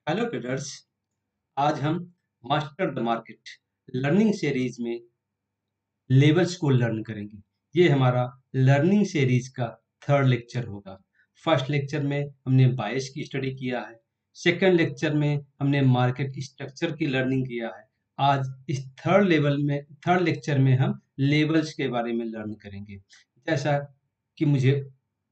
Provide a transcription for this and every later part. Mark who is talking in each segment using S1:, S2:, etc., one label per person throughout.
S1: Hello traders. आज हम master the market learning series में लेवल्स को लर्न करेंगे। ये हमारा लर्निंग सीरीज का थर्ड लेक्चर होगा। फर्स्ट लेक्चर में हमने बायस की स्टडी किया है। सेकंड लेक्चर में हमने मार्केट स्ट्रक्चर की लर्निंग किया है। आज इस थर्ड लेक्चर में हम लेवल्स के बारे में लर्न करेंगे। जैसा कि मुझे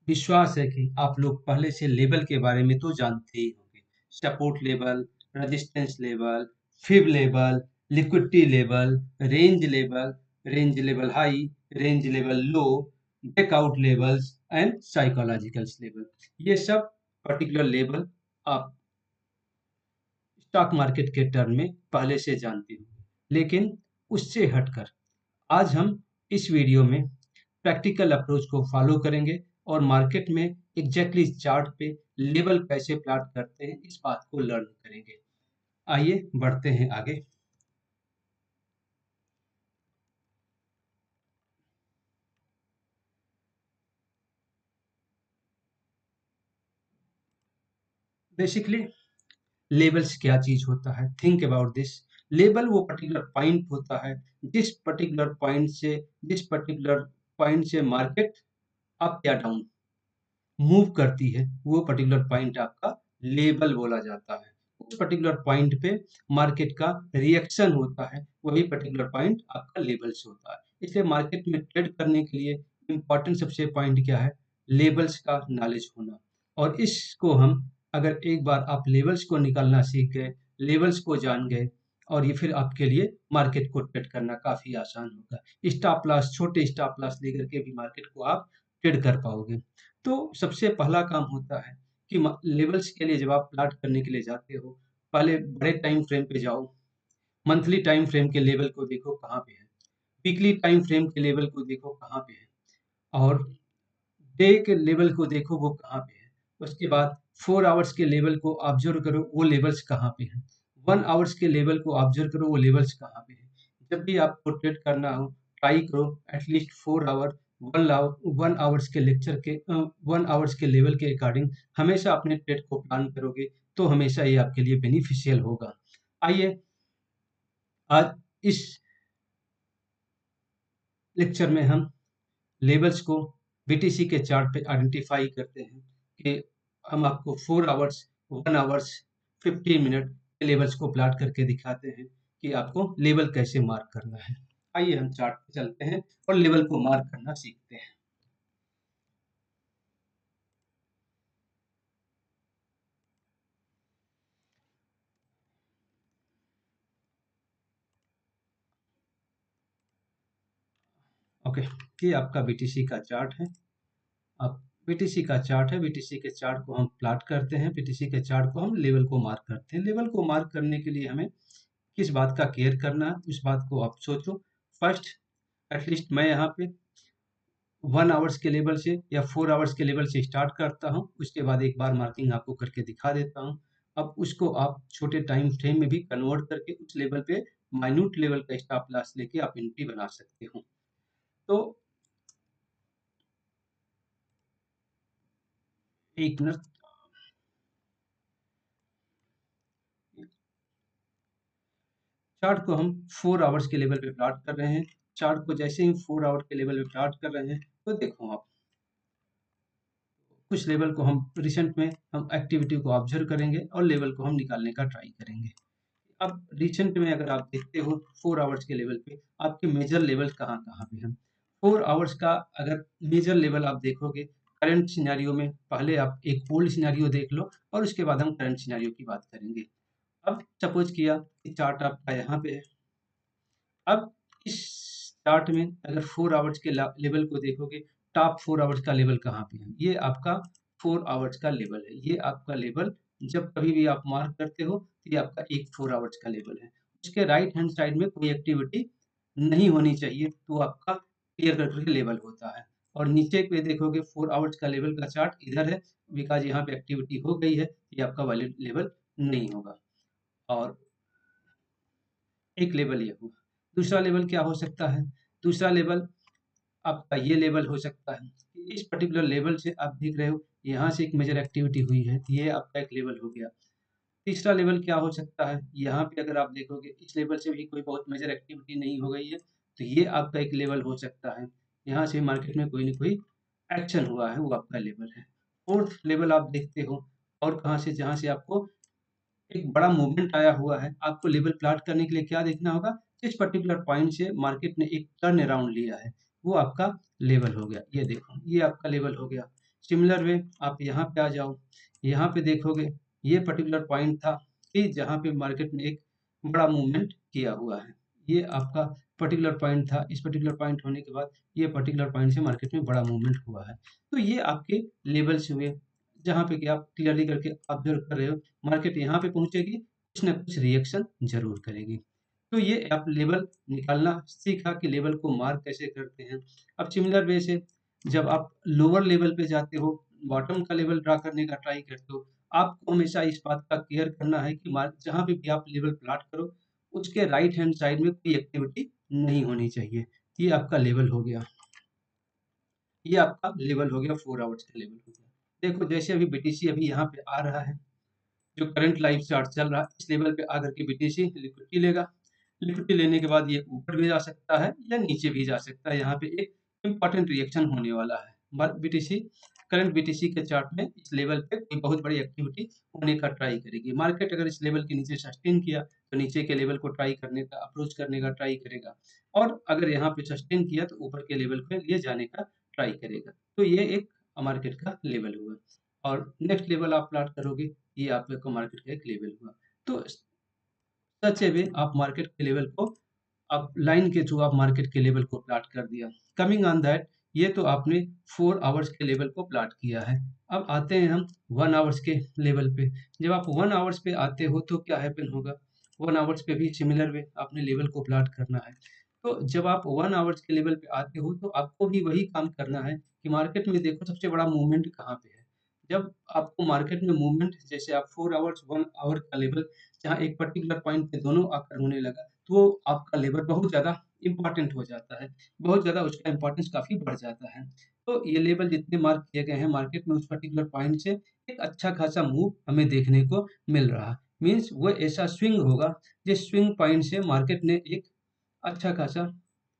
S1: विश्वास है कि आप लोग पहले से लेवल के बारे में तो जानते ही होंगे। Support level, resistance level, fib level, liquidity level, range level high, range level low, breakout levels and psychological level. ये सब पर्टिकुलर लेवल आप स्टॉक मार्केट के टर्म में पहले से जानते होंगे। लेकिन उससे हटकर आज हम इस वीडियो में प्रैक्टिकल अप्रोच को फॉलो करेंगे और मार्केट में एग्जैक्टली चार्ट पे लेवल कैसे प्लॉट करते हैं इस बात को लर्न करेंगे। आइए बढ़ते हैं आगे। बेसिकली लेबल्स क्या चीज होता है, थिंक अबाउट दिस। लेबल वो पर्टिकुलर पॉइंट होता है जिस पर्टिकुलर पॉइंट से मार्केट अप या डाउन मूव करती है, वो पर्टिकुलर पॉइंट आपका लेबल बोला जाता है। उस पर्टिकुलर पॉइंट पे मार्केट का रिएक्शन होता है, वही पर्टिकुलर पॉइंट आपका लेबल्स होता है। इसलिए मार्केट में ट्रेड करने के लिए इम्पोर्टेंट सबसे पॉइंट क्या है, लेबल्स का नॉलेज होना। और इसको हम अगर एक बार आप लेवल्स को निकालना सीख गए, लेवल्स को जान गए, और ये फिर आपके लिए मार्केट को ट्रेड करना काफी आसान होगा। स्टॉप लॉस, छोटे स्टॉप लॉस लेकर के भी मार्केट को आप ट्रेड कर पाओगे। तो सबसे पहला काम होता है कि लेवल्स के लिए जब आप प्लाट करने के लिए जाते हो, पहले बड़े टाइम फ्रेम पे जाओ। मंथली टाइम फ्रेम के लेवल को देखो कहाँ पे है, वीकली टाइम फ्रेम के लेवल को देखो कहाँ पे है, और डे के लेवल को देखो वो कहाँ पे है। उसके बाद 4 आवर्स के लेवल को ऑब्जर्व करो, वो लेवल्स कहाँ पे हैं। 1 आवर्स के लेवल को ऑब्जर्व करो, वो लेवल्स कहाँ पे हैं। जब भी आपको ट्रेड करना हो, ट्राई करो एटलीस्ट 4 आवर 1 आवर्स के लेक्चर के 1 आवर्स के लेवल के अकॉर्डिंग हमेशा अपने ट्रेड को प्लान करोगे तो हमेशा ये आपके लिए बेनिफिशियल होगा। आइए आज इस लेक्चर में हम लेवल्स को बीटीसी के चार्ट पे आइडेंटिफाई करते हैं कि हम आपको 4 आवर्स 1 आवर्स 15 मिनट के लेवल्स को प्लाट करके दिखाते हैं कि आपको लेवल कैसे मार्क करना है। आइए हम चार्ट पे चलते हैं और लेवल को मार्क करना सीखते हैं। ओके, ये आपका बीटीसी का चार्ट है। अब बीटीसी का चार्ट है, बीटीसी के चार्ट को हम प्लाट करते हैं, बीटीसी के चार्ट को हम लेवल को मार्क करते हैं। लेवल को मार्क करने के लिए हमें किस बात का केयर करना है, उस बात को आप सोचो। फर्स्ट, एटलीस्ट मैं यहाँ पे 1 आवर्स के लेवल से या 4 आवर्स के लेवल से स्टार्ट करता हूँ, उसके बाद एक बार मार्किंग आपको करके दिखा देता हूँ। अब उसको आप छोटे टाइम फ्रेम में भी कन्वर्ट करके उस लेवल पे माइन्यूट लेवल का स्टॉप लॉस लेके आप एंट्री बना सकते हो। तो एक मिनट, चार्ट को हम 4 आवर्स के लेवल पे प्लॉट कर रहे हैं। चार्ट को जैसे ही 4 आवर के लेवल पे प्लॉट कर रहे हैं तो देखो आप कुछ लेवल को हम रिसेंट में हम एक्टिविटी को ऑब्जर्व करेंगे और लेवल को हम निकालने का ट्राई करेंगे। अब रिसेंट में अगर आप देखते हो 4 आवर्स के लेवल पे आपके मेजर लेवल कहाँ कहाँ पे हैं। 4 आवर्स का अगर मेजर लेवल आप देखोगे करंट सिनेरियो में, पहले आप एक ओल्ड सिनेरियो देख लो और उसके बाद हम करंट सिनेरियो की बात करेंगे। अब सपोज किया कि चार्ट आपका यहाँ पे है। अब इस चार्ट में अगर 4 आवर्स के लेवल को देखोगे, टॉप 4 आवर्स का लेवल कहाँ पे है, ये आपका 4 आवर्स का लेवल है। ये आपका लेवल जब कभी भी आप मार्क करते हो तो ये आपका एक 4 आवर्स का लेवल है। उसके राइट हैंड साइड में कोई एक्टिविटी नहीं होनी चाहिए तो आपका क्लियर कट के लेवल होता है। और नीचे पे देखोगे 4 आवर्स का लेवल का चार्ट इधर है, बिकॉज यहाँ पे एक्टिविटी हो गई है, ये आपका वैलिड लेवल नहीं होगा। और एक लेवल ये हुआ। दूसरा लेवल क्या हो सकता है, दूसरा लेवल आपका ये लेवल हो सकता है। इस पर्टिकुलर लेवल से आप देख रहे हो यहाँ से एक मेजर एक्टिविटी हुई है, ये आपका एक लेवल हो गया। तीसरा लेवल क्या हो सकता है, यहाँ पे अगर आप देखोगे इस लेवल से भी कोई बहुत मेजर एक्टिविटी नहीं हो गई है, तो ये आपका एक लेवल हो सकता है। यहाँ से मार्केट में कोई न कोई एक्शन हुआ है, वो आपका लेवल है। फोर्थ लेवल आप देखते हो और कहाँ से, जहाँ से आपको एक बड़ा मूवमेंट आया हुआ है, आपको लेवल प्लॉट करने के लिए क्या देखना होगा, किस पर्टिकुलर पॉइंट से मार्केट ने एक टर्न अराउंड लिया है, वो आपका लेवल हो गया। ये देखो, ये आपका लेवल हो गया। सिमिलर वे आप यहाँ पे आ जाओ, यहाँ पे देखोगे ये पर्टिकुलर पॉइंट था कि जहाँ पे मार्केट ने एक बड़ा मूवमेंट किया हुआ है। ये आपका पर्टिकुलर पॉइंट था, इस पर्टिकुलर पॉइंट होने के बाद ये पर्टिकुलर पॉइंट से मार्केट में बड़ा मूवमेंट हुआ है। तो ये आपके लेवल्स हुए, जहाँ पे कि आप क्लियरली करके ऑब्जर्व कर रहे हो मार्केट यहाँ पे पहुँचेगी, कुछ ना कुछ रिएक्शन ज़रूर करेगी। तो ये आप लेवल निकालना सीखा कि लेवल को मार्क कैसे करते हैं। अब सिमिलर वे से जब आप लोअर लेवल पे जाते हो, बॉटम का लेवल ड्रा करने का ट्राई करते हो, आपको हमेशा इस बात का केयर करना है कि मार्क जहाँ पे भी आप लेवल प्लॉट करो, उसके राइट हैंड साइड में कोई एक्टिविटी नहीं होनी चाहिए। ये आपका लेवल हो गया। ये आपका लेवल हो गया, 4 आवर्स का लेवल हो गया। देखो जैसे अभी बीटीसी अभी यहाँ पे आ रहा है, जो करंट लाइव चार्ट चल रहा है, इस लेवल पे आकर के बीटीसी लिक्विडिटी लेगा। लिक्विडिटी लेने के बाद ये ऊपर भी जा सकता है या नीचे भी जा सकता है। यहाँ पे एक इम्पोर्टेंट रिएक्शन होने वाला है। बीटीसी करंट बीटीसी के चार्ट में इस लेवल पे कोई बहुत बड़ी एक्टिविटी होने का ट्राई करेगी। मार्केट अगर इस लेवल के नीचे सस्टेन किया तो नीचे के लेवल को ट्राई करने का, अप्रोच करने का ट्राई करेगा, और अगर यहाँ पे सस्टेन किया तो ऊपर के लेवल पे लिए जाने का ट्राई करेगा। तो ये एक मार्केट का लेवल हुआ, और नेक्स्ट लेवल आप प्लॉट करोगे, ये आपका मार्केट का एक लेवल हुआ। तो सच है वे आप मार्केट के लेवल को, आप लाइन के थ्रू आप मार्केट के लेवल को प्लॉट कर दिया। कमिंग ऑन दैट, ये तो आपने 4 आवर्स के लेवल को प्लॉट किया है। अब आते हैं हम 1 आवर्स के लेवल पे। जब आप 1 आवर्स पे आते हो तो क्या हैपन होगा? 1 आवर्स पे भी सिमिलर वे आपने लेवल को प्लॉट करना है। तो जब आप 1 आवर्स के लेवल पे आते हो तो आपको भी वही काम करना है कि मार्केट में देखो सबसे बड़ा मूवमेंट कहाँ पे है। जब आपको मार्केट में मूवमेंट, जैसे आप 4 आवर्स 1 आवर का लेवल जहाँ एक पर्टिकुलर पॉइंट पे दोनों आकर होने लगा, तो वो आपका लेवल बहुत ज़्यादा इम्पोर्टेंट हो जाता है, बहुत ज़्यादा उसका इम्पोर्टेंस काफ़ी बढ़ जाता है। तो ये लेवल जितने मार्क किए गए हैं मार्केट में, उस पर्टिकुलर पॉइंट से एक अच्छा खासा मूव हमें देखने को मिल रहा है। मीन्स वो ऐसा स्विंग होगा, जिस स्विंग पॉइंट से मार्केट ने एक अच्छा खासा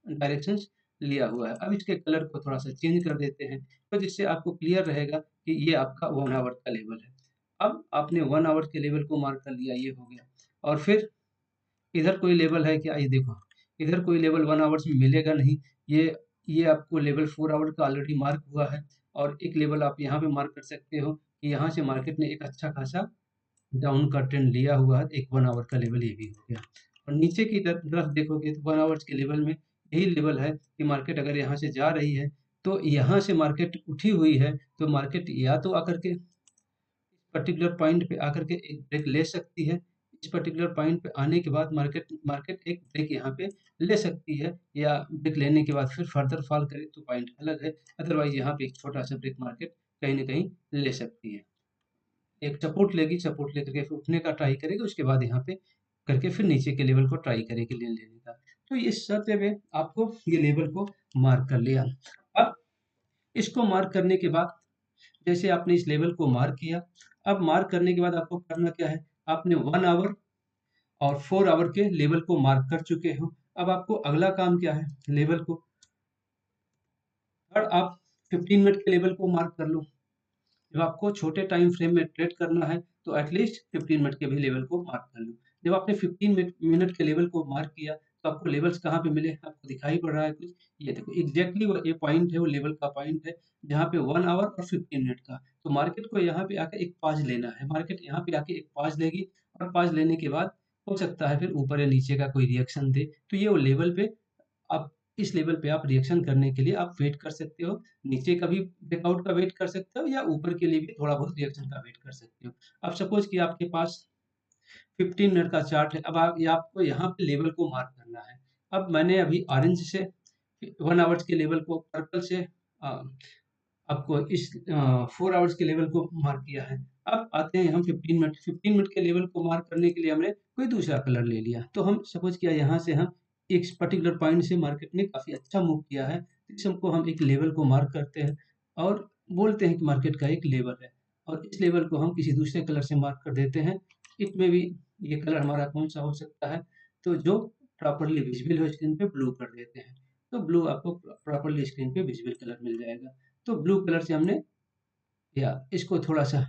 S1: डायरेक्शंस लिया हुआ है। अब इसके कलर को थोड़ा-सा चेंज कर देते हैं, तो जिससे आपको क्लियर रहेगा कि ये आपका 1 आवर का लेवल है। अब आपने 1 आवर के लेवल को मार्क कर लिया, ये हो गया। और फिर इधर कोई लेवल है क्या? ये देखो, इधर कोई लेवल 1 आवर्स में मिलेगा नहीं। ये आपको लेवल 4 आवर का ऑलरेडी मार्क हुआ है, और एक लेवल आप यहाँ पे मार्क कर सकते हो कि यहाँ से मार्केट ने एक अच्छा खासा डाउन का ट्रेंड लिया हुआ है। एक 1 आवर का लेवल ये भी हो गया, और नीचे की तरफ देखोगे तो 1 आवर्स के लेवल में यही लेवल है कि मार्केट अगर यहाँ से जा रही है, तो यहाँ से मार्केट उठी हुई है, तो मार्केट या तो आकर के पर्टिकुलर पॉइंट पे आकर के एक ब्रेक ले सकती है। इस पर्टिकुलर पॉइंट पे आने के बाद मार्केट मार्केट एक ब्रेक यहाँ पे ले सकती है, या ब्रेक लेने के बाद फिर फर्दर फॉल करे तो पॉइंट अलग है। अदरवाइज़ यहाँ पे एक छोटा-सा ब्रेक मार्केट कहीं न कहीं ले सकती है। एक सपोर्ट लेगी, सपोर्ट लेकर के फिर उठने का ट्राई करेगी, उसके बाद यहाँ पे करके फिर नीचे के लेवल को ट्राई करेगी लेने का। तो इस शर्त में आपको ये लेवल को मार्क कर लिया। अब इसको मार्क करने के बाद, जैसे आपने इस लेवल को मार्क किया, अब मार्क करने के बाद आपको करना क्या है? आपने 1 आवर और 4 आवर के लेवल को मार्क कर चुके हो। अब आपको अगला काम क्या है? लेवल को, और आप 15 मिनट के लेवल को मार्क कर लो। जब आपको छोटे टाइम फ्रेम में ट्रेड करना है, तो एटलीस्ट 15 मिनट के भी लेवल को मार्क कर लो। जब आपने 15 मिनट के लेवल को मार्क किया, तो आपको लेवल्स कहाँ पे मिले? आपको दिखाई पड़ रहा है कुछ? ये देखो, एग्ज़ैक्टली वो ये पॉइंट है, वो लेवल का पॉइंट है, जहाँ पे 1 आवर और 15 मिनट का। तो मार्केट को यहाँ पे आके एक पॉज़ लेना है। मार्केट यहाँ पे आके एक पॉज़ लेगी, और पॉज़ लेने के बाद हो सकता है फिर ऊपर या नीचे का कोई रिएक्शन दे। तो ये वो लेवल पे आप, इस लेवल पे आप रिएक्शन करने के लिए आप वेट कर सकते हो। नीचे का भी ब्रेकआउट का वेट कर सकते हो, या ऊपर के लिए भी थोड़ा बहुत रिएक्शन का वेट कर सकते हो। अब सपोज़ कि आपके पास 15 मिनट का चार्ट है। अब आप ये आपको यहाँ पे लेवल को मार्क करना है। अब मैंने अभी ऑरेंज से 1 आवर्स के लेवल को, पर्पल से अ, आपको इस 4 आवर्स के लेवल को मार्क किया है। अब आते हैं हम 15 मिनट। 15 मिनट के लेवल को मार्क करने के लिए हमने कोई दूसरा कलर ले लिया। तो हम सपोज़ किया यहाँ से हम एक पर्टिकुलर पॉइंट से मार्केट ने काफ़ी अच्छा मूव किया है। तो इस हमको हम एक लेवल को मार्क करते हैं, और बोलते हैं कि मार्केट का एक लेवल है, और इस लेवल को हम किसी दूसरे कलर से मार्क कर देते हैं। इट में भी ये कलर हमारा कौन सा हो सकता है, तो जो प्रॉपर्ली विजिबल हो स्क्रीन पे ब्लू कर देते हैं, तो ब्लू आपको प्रॉपर्ली स्क्रीन पे विजिबल कलर मिल जाएगा। तो ब्लू कलर से हमने या इसको थोड़ा सा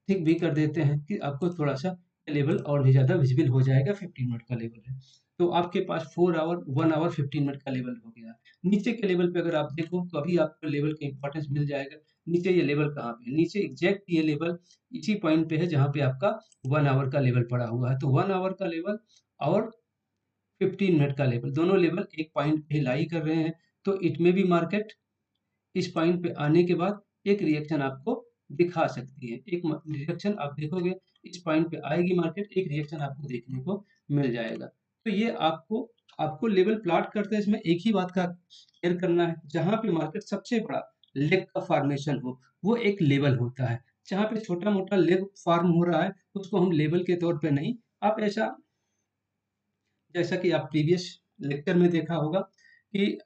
S1: थिक भी कर देते हैं कि आपको थोड़ा-सा लेवल और भी ज़्यादा विजिबल हो जाएगा, 15 मिनट का लेवल है। तो आपके पास 4 आवर 1 आवर 15 मिनट का लेवल हो गया। नीचे के लेवल पे अगर आप देखो तो अभी आपको लेवल का इम्पोर्टेंस मिल जाएगा। नीचे ये लेवल कहाँ पे है? नीचे एग्ज़ैक्ट ये लेवल इसी पॉइंट पे है जहाँ पे आपका 1 आवर का लेवल पड़ा हुआ है। तो 1 आवर का लेवल और 15 मिनट का लेवल, दोनों लेवल एक पॉइंट पे लाई कर रहे हैं। तो इट में भी मार्केट इस पॉइंट पे आने के बाद एक रिएक्शन आपको दिखा सकती है। एक रिएक्शन आप देखोगे इस पॉइंट पे आएगी मार्केट, एक रिएक्शन आपको देखने को मिल जाएगा। तो ये आपको आपको लेवल प्लॉट करते इसमें एक ही बात का केयर करना है, जहाँ पे मार्केट सबसे बड़ा लेग का फॉर्मेशन हो, वो एक लेवल होता है। जहाँ पे छोटा-मोटा लेग फॉर्म हो रहा है, उसको हम लेवल के तौर पे नहीं, आप ऐसा जैसा कि आप प्रीवियस लेक्चर में देखा होगा कि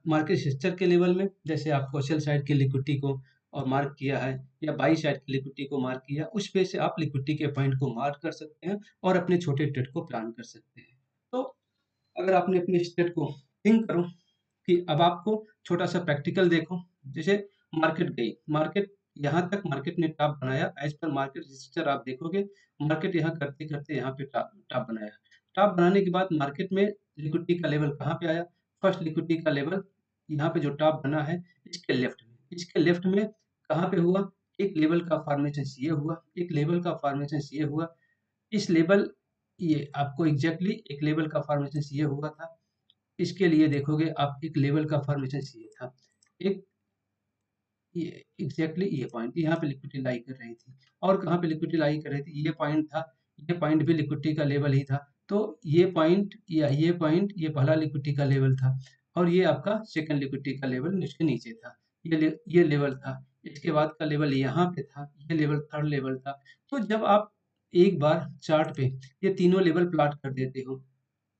S1: मार्केट स्ट्रक्चर के लेवल में जैसे आपको सेल साइड की लिक्विडिटी को और मार्क किया है या बाई साइड की लिक्विडिटी को मार्क किया, उस पे से आप लिक्विडिटी के पॉइंट को मार्क कर सकते हैं और अपने छोटे ट्रेड को प्लान कर सकते हैं। तो अगर आपने अपने इस ट्रेड को थिंक करो कि अब आपको छोटा-सा प्रैक्टिकल देखो, जैसे मार्केट गई, मार्केट यहाँ तक मार्केट ने टॉप बनाया, एज़ पर मार्केट रजिस्टर आप देखोगे, मार्केट यहाँ करते-करते यहाँ पे टॉप टॉप बनाया। टॉप बनाने के बाद मार्केट में लिक्विडिटी का लेवल कहाँ पे आया? फर्स्ट लिक्विडिटी का लेवल यहाँ पे जो टॉप बना है, इसके लेफ्ट में। इसके लेफ्ट में कहाँ पे हुआ? एक लेवल का फॉर्मेशन ये हुआ, एक लेवल का फॉर्मेशन ये हुआ। इस लेवल ये आपको एग्ज़ैक्टली एक लेवल का फॉर्मेशन ये हुआ था। इसके लिए देखोगे आप एक लेवल का फॉर्मेशन चाहिए था। एक ये एग्ज़ैक्टली ये पॉइंट यहाँ पे लिक्विडिटी लाई कर रही थी और कहाँ पे लिक्विडिटी लाई कर रही थी? ये पॉइंट था, ये पॉइंट भी लिक्विडिटी का लेवल ही था। तो ये पॉइंट या ये पॉइंट ये पहला लिक्विडिटी का लेवल था और ये आपका सेकंड लिक्विडिटी का लेवल इसके नीचे था। ये लेवल था। इसके बाद का लेवल यहाँ पे था, ये लेवल थर्ड लेवल था। तो जब आप एक बार चार्ट पे ये तीनों लेवल प्लॉट कर देते हो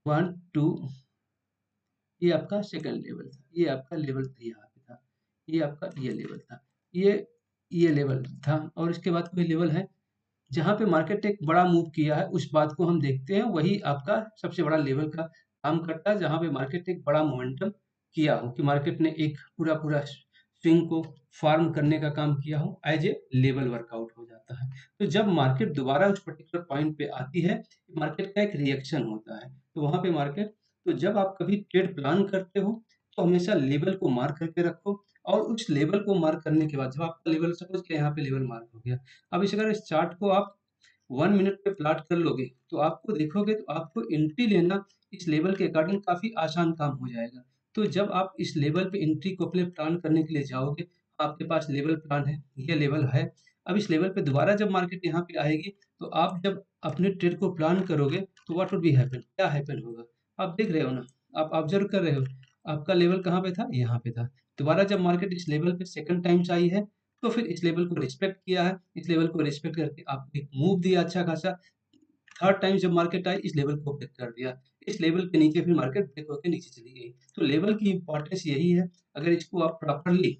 S1: 1, 2 ये आपका सेकंड लेवल था, ये आपका लेवल यहाँ पे था, ये आपका ये लेवल था, ये लेवल था और इसके बाद कोई लेवल है, जहाँ पे मार्केट एक बड़ा मूव किया है, उस बात को हम देखते हैं, वही आपका सबसे बड़ा लेवल का काम करता है, जहाँ पे मार्केट एक बड़ा मोमेंटम किया हो कि मार्केट ने एक पूरा स्विंग को फॉर्म करने का काम किया हो, एज ए लेवल वर्कआउट हो जाता है। तो जब मार्केट दोबारा उस पर्टिकुलर पॉइंट पे आती है, मार्केट का एक रिएक्शन होता है, तो वहाँ पे मार्केट तो जब आप कभी ट्रेड प्लान करते हो, तो हमेशा लेवल को मार्क करके रखो और उस लेवल को मार्क करने के बाद जब आपका लेवल सपोज़ कि यहाँ पे लेवल मार्क हो गया, अब अगर इस चार्ट को आप 1 मिनट पे प्लॉट कर लोगे, तो आपको देखोगे तो आपको एंट्री लेना इस लेवल के अकॉर्डिंग काफ़ी आसान काम हो जाएगा। तो जब आप इस लेवल पे एंट्री को अपने प्लान करने के लिए जाओगे, आपके पास लेवल प्लान है, ये लेवल है। अब इस लेवल पे दोबारा जब मार्केट यहाँ पे आएगी, तो आप जब अपने ट्रेड को प्लान करोगे, तो व्हाट वुड बी हैपन? क्या हैपन होगा? आप देख रहे हो ना, आप ऑब्ज़र्व कर रहे हो, आपका लेवल कहाँ पे था? यहाँ पे था। दोबारा जब मार्केट इस लेवल पे सेकंड टाइम्स आई है, तो फिर इस लेवल को रिस्पेक्ट किया है, इस लेवल को रिस्पेक्ट करके आपको एक मूव दिया अच्छा खासा, थर्ड टाइम जब मार्केट आई इस लेवल को ब्रेक कर दिया, इस लेवल के नीचे फिर मार्केट ब्रेक होके नीचे चली गई। तो लेवल की इम्पोर्टेंस यही है, अगर इसको आप प्रॉपर्ली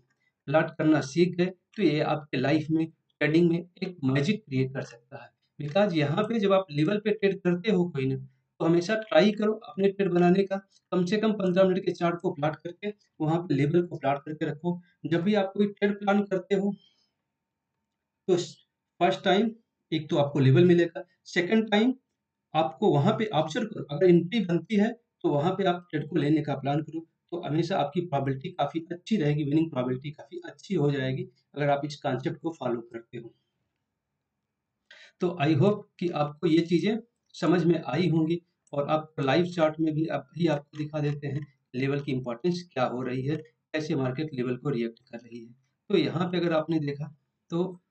S1: प्लॉट करना सीख गए, तो ये आपके लाइफ में, ट्रेडिंग में एक मैजिक क्रिएट कर सकता है। बिकॉज़ यहाँ पे जब आप लेवल पे ट्रेड करते हो कोई ना, तो हमेशा ट्राई करो अपने ट्रेड बनाने का, कम से कम 15 मिनट के चार्ट को प्लॉट करके, वहाँ पे लेवल को प्लॉट करके रखो। जब भी आप कोई ट्रेड प्लान करते हो, तो फर्स्ट टाइम एक तो आपको लेवल मिलेगा, सेकंड टाइम आपको वहाँ पे ऑब्ज़र्व करो, अगर एंट्री बनती है, तो वहाँ पे आप ट्रेड को लेने का प्लान करो, तो हमेशा आपकी प्रोबेबिलिटी काफ़ी अच्छी रहेगी, विनिंग प्रोबेबिलिटी काफ़ी अच्छी हो जाएगी, अगर आप इस कॉन्सेप्ट को फ़ॉलो करते हो। तो आई होप कि आपको ये चीज़ें समझ में आई होंगी और आप लाइव चार्ट में भी अभी आपको दिखा देते हैं, लेवल की इम्पोर्टेंस क्या हो रही है, कैसे मार्केट लेवल को रिएक्ट कर रही है। तो यहाँ पे अगर आपने देखा, तो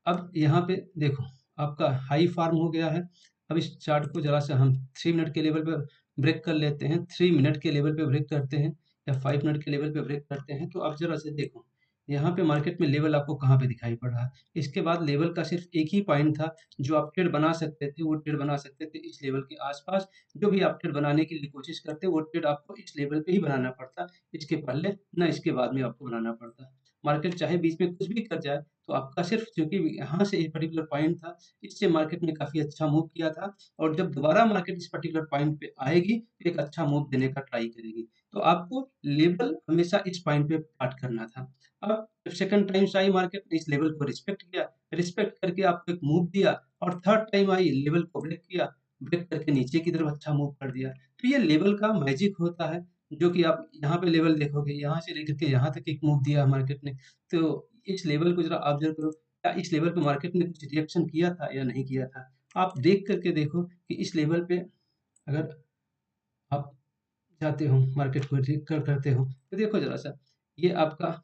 S1: अब यहाँ पे देखो, आपका हाई फ़ॉर्म हो गया है। अब इस चार्ट को ज़रा-सा हम 3 मिनट के लेवल पे ब्रेक कर लेते हैं, 3 मिनट के लेवल पे ब्रेक करते हैं या 5 मिनट के लेवल पे ब्रेक करते हैं। तो अब ज़रा-सा देखो, यहाँ पे मार्केट में लेवल आपको कहाँ पे दिखाई पड़ रहा है? इसके बाद लेवल का सिर्फ़ एक ही पॉइंट था, जो आप ट्रेड बना सकते थे, वो ट्रेड बना सकते थे इस लेवल के आस-पास। जो भी आप ट्रेड बनाने की कोशिश करते, वो ट्रेड आपको इस लेवल पे ही बनाना पड़ता, इसके पहले ना इसके बाद में आपको बनाना पड़ता। मार्केट चाहे बीच में कुछ भी कर जाए, तो आपका सिर्फ क्योंकि यहाँ से एक पर्टिकुलर पॉइंट था, इससे मार्केट ने काफ़ी अच्छा मूव किया था और जब दोबारा मार्केट इस पर्टिकुलर पॉइंट पे आएगी, तो एक अच्छा मूव देने का ट्राई करेगी। तो आपको लेवल हमेशा इस पॉइंट पे काट करना था। अब जब सेकंड टाइम्स आई मार्केट ने इस लेवल को रिस्पेक्ट किया, रिस्पेक्ट करके आपको एक मूव दिया और थर्ड टाइम आई लेवल को ब्रेक किया, ब्रेक करके नीचे की तरफ अच्छा मूव कर दिया। तो ये लेवल का मैजिक होता है, जो कि आप यहाँ पे लेवल देखोगे, यहाँ से लेकर के यहाँ तक एक मूव दिया मार्केट ने। तो इस लेवल को ज़रा ऑब्ज़र्व करो, क्या इस लेवल पे मार्केट ने कुछ रिएक्शन किया था या नहीं किया था? आप देख कर के देखो कि इस लेवल पे अगर आप जाते हो, मार्केट को देख कर करते हो, तो देखो ज़रा-सा, ये आपका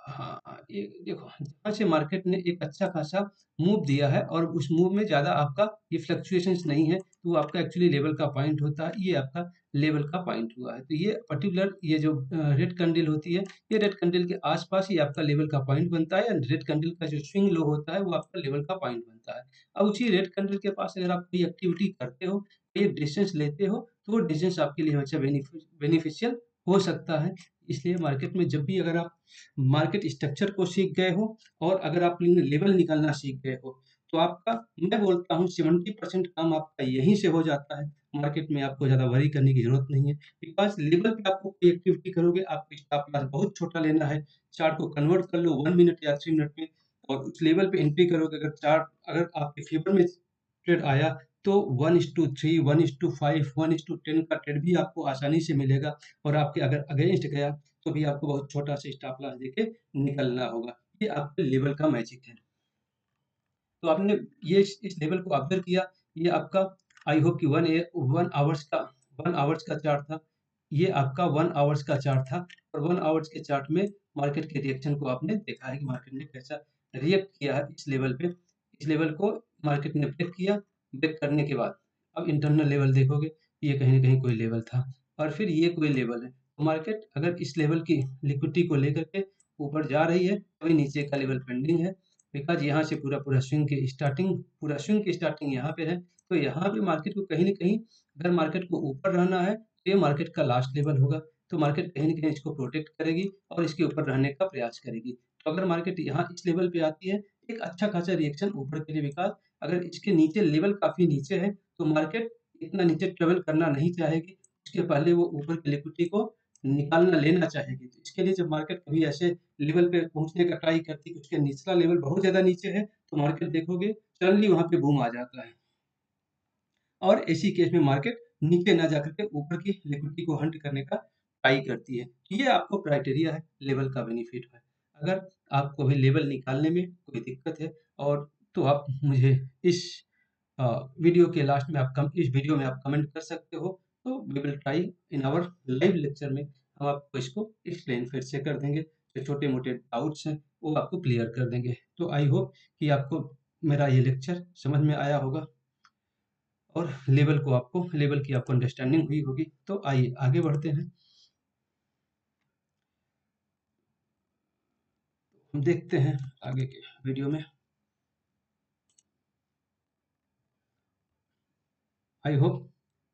S1: हाँ, ये देखो जहाँ से मार्केट ने एक अच्छा खासा मूव दिया है और उस मूव में ज़्यादा आपका ये फ्लक्चुएशंस नहीं है, तो वो आपका एक्चुअली लेवल का पॉइंट होता है, ये आपका लेवल का पॉइंट हुआ है। तो ये पर्टिकुलर ये जो रेड कैंडल होती है, ये रेड कैंडल के आस-पास ही आपका लेवल का पॉइंट बनता है एंड रेड कैंडल का जो स्विंग लो होता है, वो आपका लेवल का पॉइंट बनता है। अब उसी रेड कैंडल के पास अगर आप कोई एक्टिविटी करते हो, ये डिस्टेंस लेते हो, तो वो डिस्टेंस आपके लिए हमेशा बेनिफिशियल हो सकता है। इसलिए मार्केट में जब भी अगर आप मार्केट स्ट्रक्चर को सीख गए हो और अगर आप लेवल निकालना सीख गए हो, तो आपका मैं बोलता हूँ 70% काम आपका यहीं से हो जाता है। मार्केट में आपको ज़्यादा वरी करने की ज़रूरत नहीं है। बिकॉज़ लेवल पे आपको कोई एक्टिविटी करोगे, आपको स्टॉप लॉस बहुत छोटा लेना है। चार्ट को कन्वर्ट कर लो 1 मिनट या 3 मिनट में और उस लेवल पे एंट्री करोगे। अगर चार्ट अगर आपके फ़ेवर में ट्रेड आया, तो 1:3, 1:5, 1:10 का ट्रेड भी आपको आसानी से मिलेगा और आपके अगर अगेंस्ट गया, तो भी आपको बहुत छोटा सा स्टॉप लॉस देके निकलना होगा। ये आपके लेवल का मैजिक है। तो आपने ये इस लेवल को ऑब्ज़र्व किया, ये आपका आई होप कि 1 आवर्स का चार्ट था। ये आपका 1 आवर्स का चार्ट था और 1 आवर्स के चार्ट में मार्केट के रिएक्शन को आपने देखा है कि मार्केट ने कैसा रिएक्ट किया है इस लेवल पे। इस लेवल को मार्केट ने ब्रेक किया, ब्रेक करने के बाद अब इंटरनल लेवल देखोगे, ये कहीं न कहीं कोई लेवल था और फिर ये कोई लेवल है। तो मार्केट अगर इस लेवल की लिक्विडिटी को लेकर के ऊपर जा रही है, अभी नीचे का लेवल पेंडिंग है। बिकॉज़ यहाँ से पूरा पूरा स्विंग की स्टार्टिंग यहाँ पे है, तो यहाँ पे मार्केट को कहीं न कहीं अगर मार्केट को ऊपर रहना है, तो ये मार्केट का लास्ट लेवल होगा। तो मार्केट कहीं न कहीं इसको प्रोटेक्ट करेगी और इसके ऊपर रहने का प्रयास करेगी। तो अगर मार्केट यहाँ इस लेवल पे आती है, एक अच्छा खासा रिएक्शन ऊपर के लिए बिकॉज़ अगर इसके नीचे लेवल काफ़ी नीचे है, तो मार्केट इतना नीचे ट्रेवल करना नहीं चाहेगी। उसके पहले वो ऊपर की लिक्विडिटी को निकालना लेना चाहेगी। तो इसके लिए जब मार्केट कभी ऐसे लेवल पे पहुँचने का ट्राई करती है कि उसके निचला लेवल बहुत ज़्यादा नीचे है, तो मार्केट देखोगे सडनली वहाँ पे बूम आ जाता है। और ऐसी केस में मार्केट नीचे ना जाकर के ऊपर की लिक्विडिटी को हंट करने का ट्राई करती है। ये आपको क्राइटेरिया है, लेवल का बेनिफिट है। अगर आपको अभी लेवल निकालने में कोई दिक्कत है और तो आप मुझे इस अ, वीडियो के लास्ट में आप कम इस वीडियो में आप कमेंट कर सकते हो, तो we will try in our live lecture में हम आपको इसको एक्सप्लेन फिर से कर देंगे। जो छोटे-मोटे डाउट्स हैं, वो आपको क्लियर कर देंगे। तो आई होप कि आपको मेरा ये लेक्चर समझ में आया होगा और लेवल की आपको अंडरस्टैंडिंग हुई होगी। तो आइए आगे बढ़ते हैं। हम देखते हैं आगे के वीडियो में। आई होप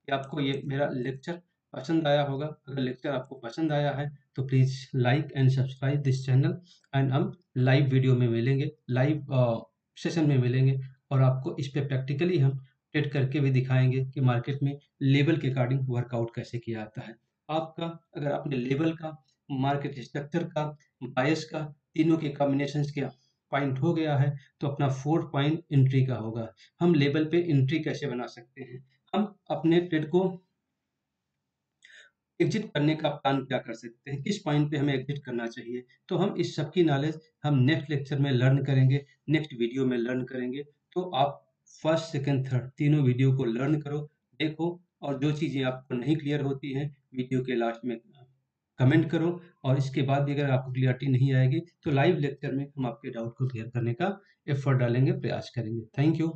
S1: कि आपको ये मेरा लेक्चर पसंद आया होगा। अगर लेक्चर आपको पसंद आया है, तो please like and subscribe this channel and हम लाइव वीडियो में मिलेंगे, लाइव सेशन में मिलेंगे और आपको इस पे प्रैक्टिकली हम ट्रेड करके भी दिखाएँगे कि मार्केट में लेवल के अकॉर्डिंग वर्कआउट कैसे किया जाता है। आपका अगर आपने लेवल का, मार्केट स्ट्रक्चर का, बायस का, तीनों के कॉम्बिनेशंस का पॉइंट हो गया है, तो अपना 4th पॉइंट एंट्री का होगा। हम लेवल पे एंट्री कैसे बना सकते हैं? हम अपने ट्रेड को एग्ज़िट करने का प्लान क्या कर सकते हैं? किस पॉइंट पे हमें एग्ज़िट करना चाहिए? तो हम इस सब की नॉलेज हम नेक्स्ट लेक्चर में लर्न करेंगे, नेक्स्ट वीडियो में लर्न करेंगे। तो आप फर्स्ट, सेकंड, थर्ड तीनों वीडियो को लर्न करो, देखो और जो चीज़ें आपको नहीं क्लियर होती हैं, वीडियो के लास्ट में कमेंट करो और इसके बाद भी अगर आपको क्लैरिटी नहीं आएगी, तो लाइव लेक्चर में हम आपके डाउट को क्लियर करने का एफर्ट डालेंगे, प्रयास करेंगे। Thank you.